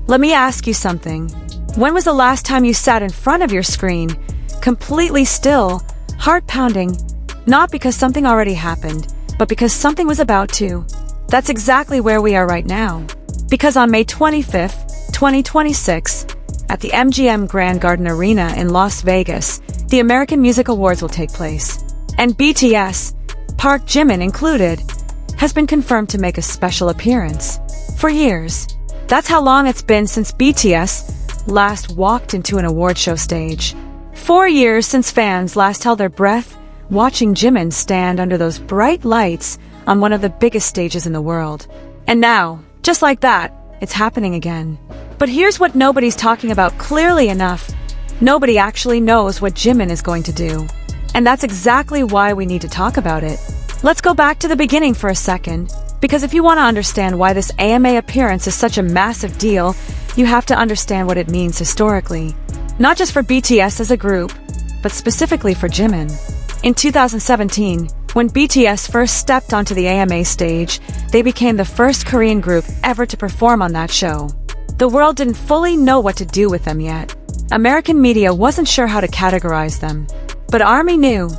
Let me ask you something. When was the last time you sat in front of your screen, completely still, heart pounding, not because something already happened, but because something was about to? That's exactly where we are right now. Because on May 25th, 2026, at the MGM Grand Garden Arena in Las Vegas, the American Music Awards will take place. And BTS, ParkJimin included, has been confirmed to make a special appearance. For years. That's how long it's been since BTS last walked into an award show stage. 4 years since fans last held their breath watching Jimin stand under those bright lights on one of the biggest stages in the world. And now, just like that, it's happening again. But here's what nobody's talking about clearly enough. Nobody actually knows what Jimin is going to do. And that's exactly why we need to talk about it. Let's go back to the beginning for a second, because if you want to understand why this AMA appearance is such a massive deal, you have to understand what it means historically. Not just for BTS as a group, but specifically for Jimin. In 2017, when BTS first stepped onto the AMA stage, they became the first Korean group ever to perform on that show. The world didn't fully know what to do with them yet. American media wasn't sure how to categorize them. But ARMY knew.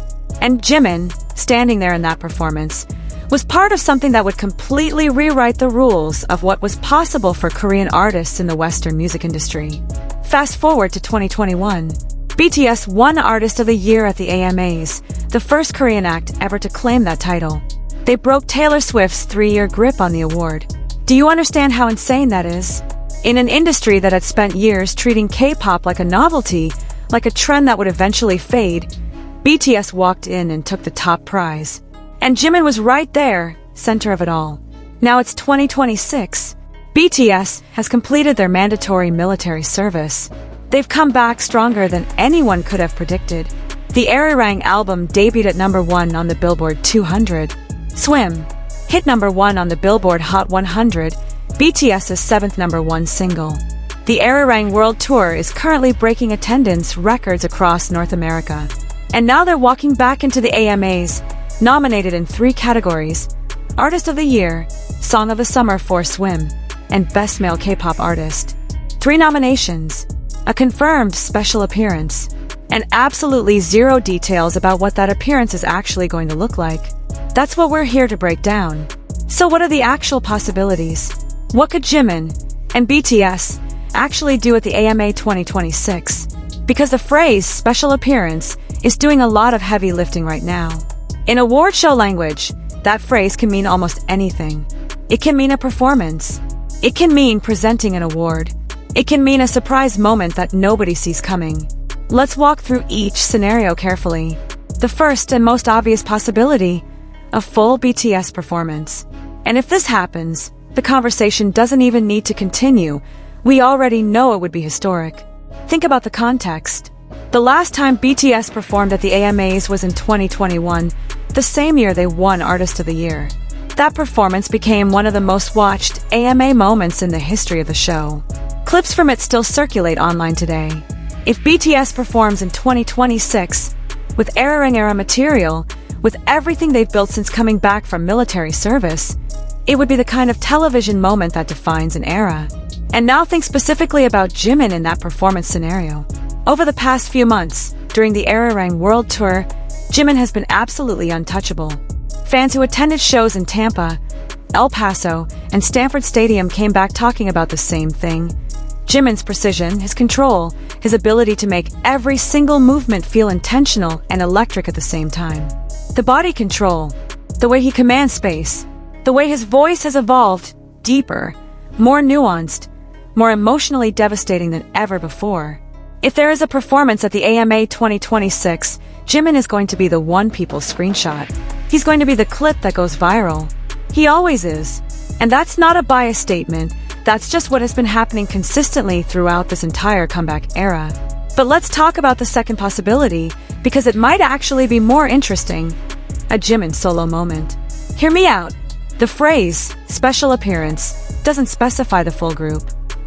And Jimin, standing there in that performance, was part of something that would completely rewrite the rules of what was possible for Korean artists in the Western music industry. Fast forward to 2021. BTS won Artist of the Year at the AMAs, the first Korean act ever to claim that title. They broke Taylor Swift's 3-year grip on the award. Do you understand how insane that is? In an industry that had spent years treating K-pop like a novelty, like a trend that would eventually fade, BTS walked in and took the top prize. And Jimin was right there, center of it all. Now it's 2026. BTS has completed their mandatory military service. They've come back stronger than anyone could have predicted. The Arirang album debuted at #1 on the Billboard 200. Swim hit #1 on the Billboard Hot 100, BTS's 7th #1 single. The Arirang World Tour is currently breaking attendance records across North America. And now they're walking back into the AMAs, nominated in 3 categories: Artist of the Year, Song of the Summer for Swim, and Best Male K-Pop Artist. 3 nominations, a confirmed special appearance, and absolutely zero details about what that appearance is actually going to look like. That's what we're here to break down. So what are the actual possibilities? What could Jimin and BTS actually do at the AMA 2026? Because the phrase special appearance is doing a lot of heavy lifting right now. In award show language, that phrase can mean almost anything. It can mean a performance. It can mean presenting an award. It can mean a surprise moment that nobody sees coming. Let's walk through each scenario carefully. The first and most obvious possibility, a full BTS performance. And if this happens, the conversation doesn't even need to continue. We already know it would be historic. Think about the context. The last time BTS performed at the AMAs was in 2021, the same year they won Artist of the Year. That performance became one of the most watched AMA moments in the history of the show. Clips from it still circulate online today. If BTS performs in 2026, with Arirang-era material, with everything they've built since coming back from military service, it would be the kind of television moment that defines an era. And now think specifically about Jimin in that performance scenario. Over the past few months, during the Arirang World Tour, Jimin has been absolutely untouchable. Fans who attended shows in Tampa, El Paso, and Stanford Stadium came back talking about the same thing. Jimin's precision, his control, his ability to make every single movement feel intentional and electric at the same time. The body control, the way he commands space, the way his voice has evolved, deeper, more nuanced, more emotionally devastating than ever before. If there is a performance at the AMA 2026, Jimin is going to be the one people screenshot. He's going to be the clip that goes viral. He always is. And that's not a biased statement. That's just what has been happening consistently throughout this entire comeback era. But let's talk about the second possibility, because it might actually be more interesting. A Jimin solo moment. Hear me out. The phrase, special appearance, doesn't specify the full group.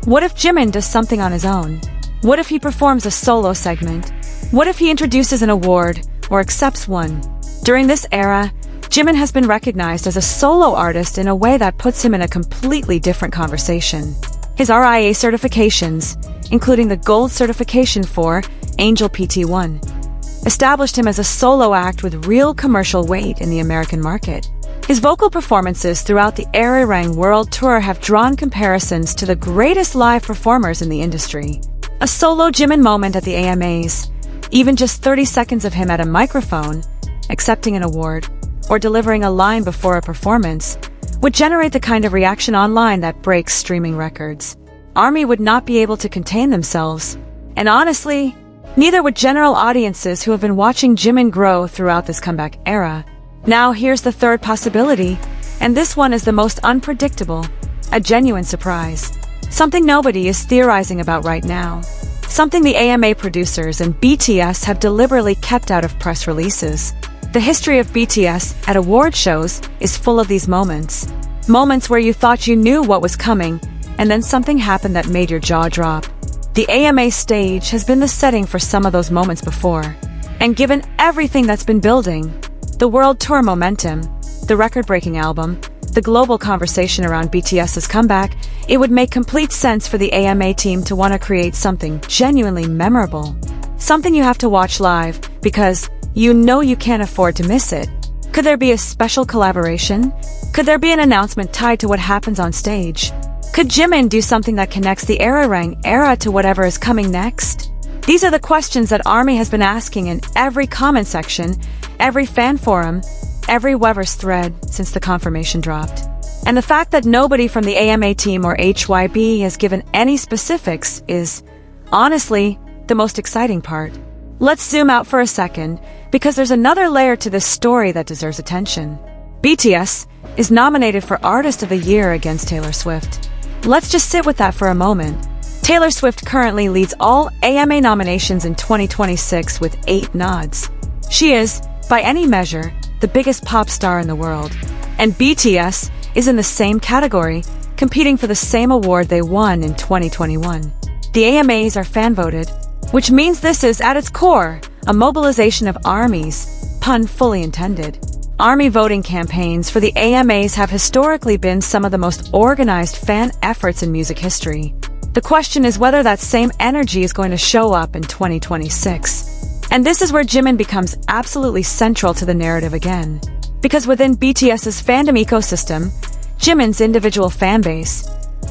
What if Jimin does something on his own? What if he performs a solo segment? What if he introduces an award, or accepts one? During this era, Jimin has been recognized as a solo artist in a way that puts him in a completely different conversation. His RIA certifications, including the Gold certification for Angel PT1, established him as a solo act with real commercial weight in the American market. His vocal performances throughout the Arirang World Tour have drawn comparisons to the greatest live performers in the industry. A solo Jimin moment at the AMAs, even just 30 seconds of him at a microphone, accepting an award, or delivering a line before a performance, would generate the kind of reaction online that breaks streaming records. ARMY would not be able to contain themselves. And honestly, neither would general audiences who have been watching Jimin grow throughout this comeback era. Now here's the third possibility, and this one is the most unpredictable, a genuine surprise. Something nobody is theorizing about right now. Something the AMA producers and BTS have deliberately kept out of press releases. The history of BTS at award shows is full of these moments. Moments where you thought you knew what was coming, and then something happened that made your jaw drop. The AMA stage has been the setting for some of those moments before. And given everything that's been building, the world tour momentum, the record-breaking album, the global conversation around BTS's comeback, it would make complete sense for the AMA team to want to create something genuinely memorable. Something you have to watch live, because you know you can't afford to miss it. Could there be a special collaboration? Could there be an announcement tied to what happens on stage? Could Jimin do something that connects the Arirang era to whatever is coming next? These are the questions that ARMY has been asking in every comment section, every fan forum, every Weverse thread since the confirmation dropped. And the fact that nobody from the AMA team or HYB has given any specifics is, honestly, the most exciting part. Let's zoom out for a second, because there's another layer to this story that deserves attention. BTS is nominated for Artist of the Year against Taylor Swift. Let's just sit with that for a moment. Taylor Swift currently leads all AMA nominations in 2026 with 8 nods. She is, by any measure, the biggest pop star in the world. And BTS is in the same category, competing for the same award they won in 2021. The AMAs are fan-voted, which means this is, at its core, a mobilization of armies, pun fully intended. ARMY voting campaigns for the AMAs have historically been some of the most organized fan efforts in music history. The question is whether that same energy is going to show up in 2026. And this is where Jimin becomes absolutely central to the narrative again. Because within BTS's fandom ecosystem, Jimin's individual fanbase,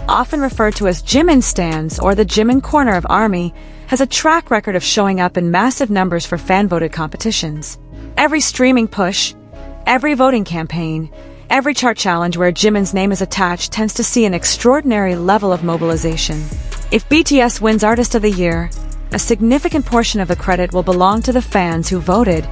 often referred to as Jimin Stans or the Jimin Corner of ARMY, has a track record of showing up in massive numbers for fan-voted competitions. Every streaming push, every voting campaign, every chart challenge where Jimin's name is attached tends to see an extraordinary level of mobilization. If BTS wins Artist of the Year, a significant portion of the credit will belong to the fans who voted,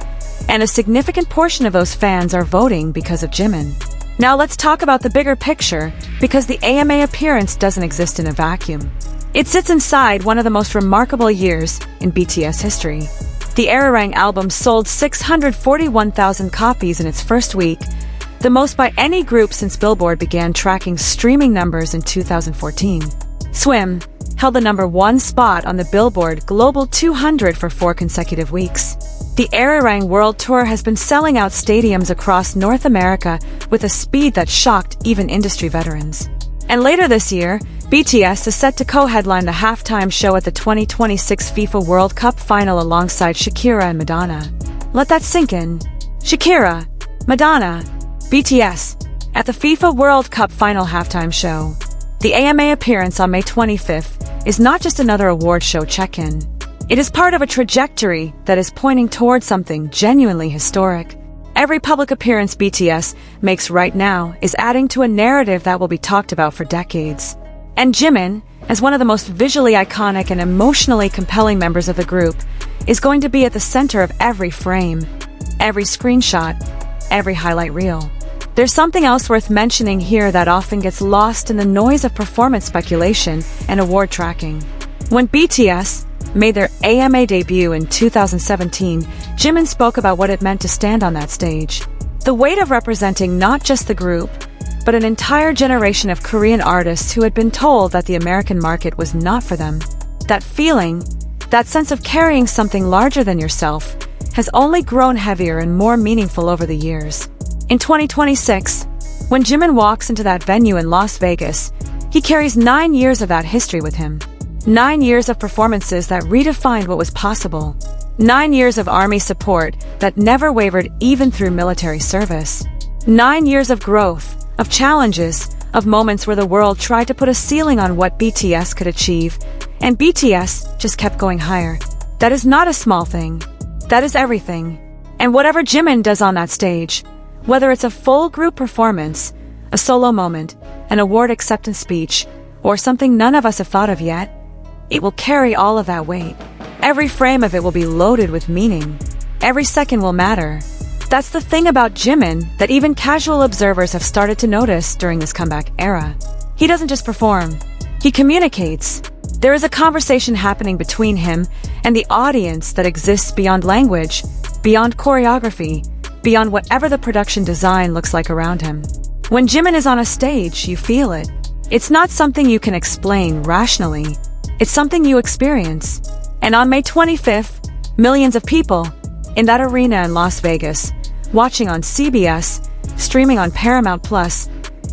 and a significant portion of those fans are voting because of Jimin. Now let's talk about the bigger picture, because the AMA appearance doesn't exist in a vacuum. It sits inside one of the most remarkable years in BTS history. The Arirang album sold 641,000 copies in its first week, the most by any group since Billboard began tracking streaming numbers in 2014. Swim held the #1 spot on the Billboard Global 200 for 4 consecutive weeks. The Arirang World Tour has been selling out stadiums across North America with a speed that shocked even industry veterans. And later this year, BTS is set to co-headline the halftime show at the 2026 FIFA World Cup final alongside Shakira and Madonna. Let that sink in. Shakira, Madonna, BTS, at the FIFA World Cup final halftime show. The AMA appearance on May 25th is not just another award show check-in. It is part of a trajectory that is pointing towards something genuinely historic. Every public appearance BTS makes right now is adding to a narrative that will be talked about for decades. And Jimin, as one of the most visually iconic and emotionally compelling members of the group, is going to be at the center of every frame, every screenshot, every highlight reel. There's something else worth mentioning here that often gets lost in the noise of performance speculation and award tracking. When BTS made their AMA debut in 2017, Jimin spoke about what it meant to stand on that stage. The weight of representing not just the group, but an entire generation of Korean artists who had been told that the American market was not for them. That feeling, that sense of carrying something larger than yourself, has only grown heavier and more meaningful over the years. In 2026, when Jimin walks into that venue in Las Vegas, He carries 9 years of that history with him. 9 years of performances that redefined what was possible. 9 years of ARMY support that never wavered even through military service. 9 years of growth, of challenges, of moments where the world tried to put a ceiling on what BTS could achieve, and BTS just kept going higher. That is not a small thing. That is everything. And whatever Jimin does on that stage, whether it's a full group performance, a solo moment, an award acceptance speech, or something none of us have thought of yet, it will carry all of that weight. Every frame of it will be loaded with meaning. Every second will matter. That's the thing about Jimin that even casual observers have started to notice during this comeback era. He doesn't just perform. He communicates. There is a conversation happening between him and the audience that exists beyond language, beyond choreography, beyond whatever the production design looks like around him. When Jimin is on a stage, you feel it. It's not something you can explain rationally. It's something you experience. And on May 25th, millions of people in that arena in Las Vegas, watching on CBS, streaming on Paramount+,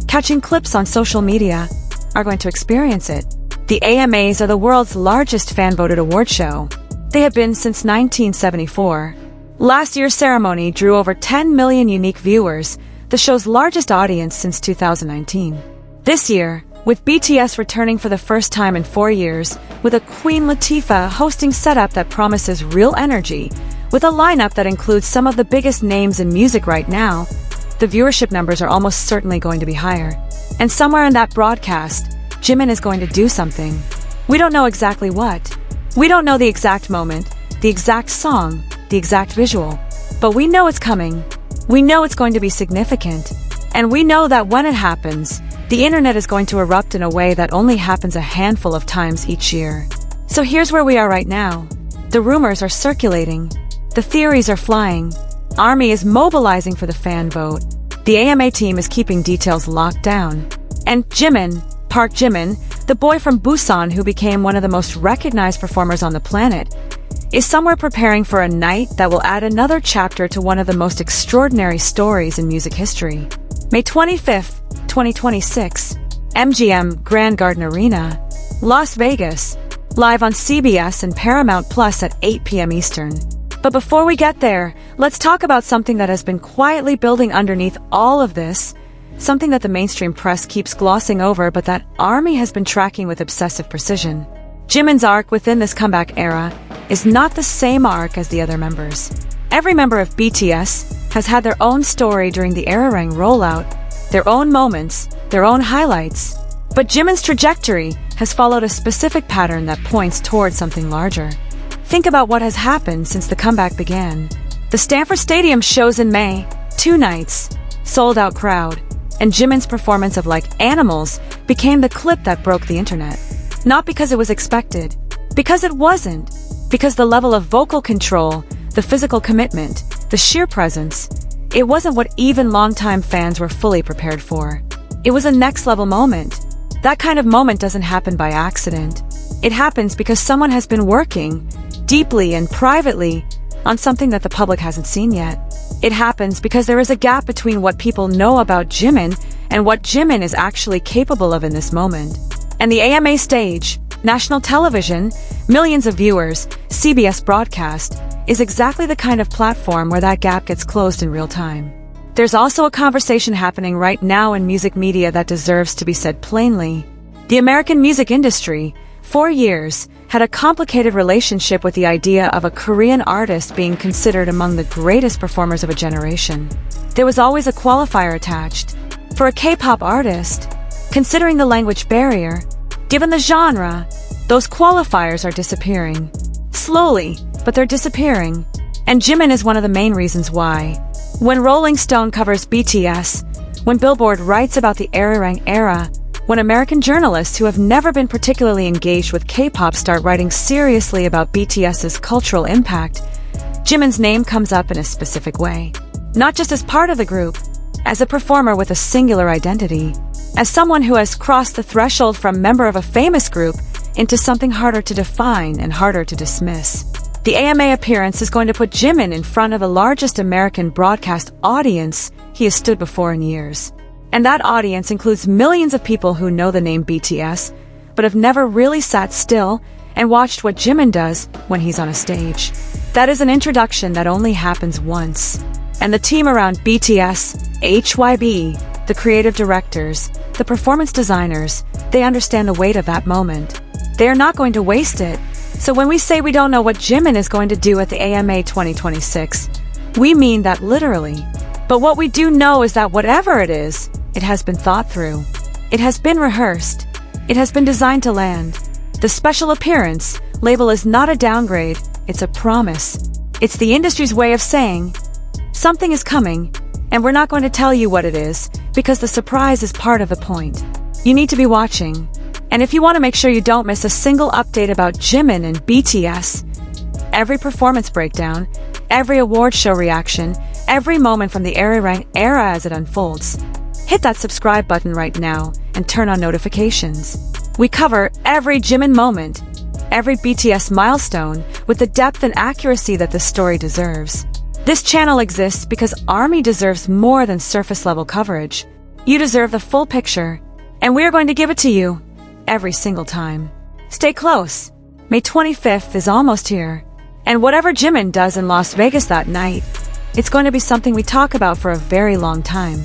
catching clips on social media, are going to experience it. The AMAs are the world's largest fan-voted award show. They have been since 1974. Last year's ceremony drew over 10 million unique viewers, the show's largest audience since 2019. This year, with BTS returning for the first time in 4 years, with a Queen Latifah hosting setup that promises real energy, with a lineup that includes some of the biggest names in music right now, the viewership numbers are almost certainly going to be higher. And somewhere in that broadcast, Jimin is going to do something. We don't know exactly what. We don't know the exact moment, the exact song, the exact visual. But we know it's coming. We know it's going to be significant. And we know that when it happens, the internet is going to erupt in a way that only happens a handful of times each year. So here's where we are right now. The rumors are circulating. The theories are flying. ARMY is mobilizing for the fan vote. The AMA team is keeping details locked down. And Jimin, ParkJimin, the boy from Busan who became one of the most recognized performers on the planet, is somewhere preparing for a night that will add another chapter to one of the most extraordinary stories in music history. May 25th, 2026, MGM Grand Garden Arena, Las Vegas, live on CBS and Paramount Plus at 8 p.m. Eastern. But before we get there, let's talk about something that has been quietly building underneath all of this, something that the mainstream press keeps glossing over but that ARMY has been tracking with obsessive precision. Jimin's arc within this comeback era is not the same arc as the other members. Every member of BTS has had their own story during the Erarang rollout, their own moments, their own highlights. But Jimin's trajectory has followed a specific pattern that points towards something larger. Think about what has happened since the comeback began. The Stanford Stadium shows in May, 2 nights, sold-out crowd, and Jimin's performance of Like Animals became the clip that broke the internet. Not because it was expected, because it wasn't, because the level of vocal control, the physical commitment, the sheer presence, it wasn't what even longtime fans were fully prepared for. It was a next-level moment. That kind of moment doesn't happen by accident. It happens because someone has been working, deeply and privately, on something that the public hasn't seen yet. It happens because there is a gap between what people know about Jimin and what Jimin is actually capable of in this moment. And the AMA stage, national television, millions of viewers, CBS broadcast, is exactly the kind of platform where that gap gets closed in real time. There's also a conversation happening right now in music media that deserves to be said plainly. The American music industry, for years, had a complicated relationship with the idea of a Korean artist being considered among the greatest performers of a generation. There was always a qualifier attached. For a K-pop artist, considering the language barrier, given the genre, those qualifiers are disappearing. Slowly, but they're disappearing. And Jimin is one of the main reasons why. When Rolling Stone covers BTS, when Billboard writes about the Erarang era, when American journalists who have never been particularly engaged with K-pop start writing seriously about BTS's cultural impact, Jimin's name comes up in a specific way. Not just as part of the group, as a performer with a singular identity, as someone who has crossed the threshold from member of a famous group into something harder to define and harder to dismiss. The AMA appearance is going to put Jimin in front of the largest American broadcast audience he has stood before in years. And that audience includes millions of people who know the name BTS, but have never really sat still and watched what Jimin does when he's on a stage. That is an introduction that only happens once. And the team around BTS, HYB, the creative directors, the performance designers, they understand the weight of that moment. They are not going to waste it. So when we say we don't know what Jimin is going to do at the AMA 2026, we mean that literally. But what we do know is that whatever it is, it has been thought through. It has been rehearsed. It has been designed to land. The special appearance label is not a downgrade, it's a promise. It's the industry's way of saying, something is coming, and we're not going to tell you what it is, because the surprise is part of the point. You need to be watching. And if you want to make sure you don't miss a single update about Jimin and BTS, every performance breakdown, every award show reaction, every moment from the era as it unfolds, hit that subscribe button right now and turn on notifications. We cover every Jimin moment, every BTS milestone with the depth and accuracy that the story deserves. This channel exists because ARMY deserves more than surface-level coverage. You deserve the full picture, and we are going to give it to you every single time. Stay close. May 25th is almost here, and whatever Jimin does in Las Vegas that night, it's going to be something we talk about for a very long time.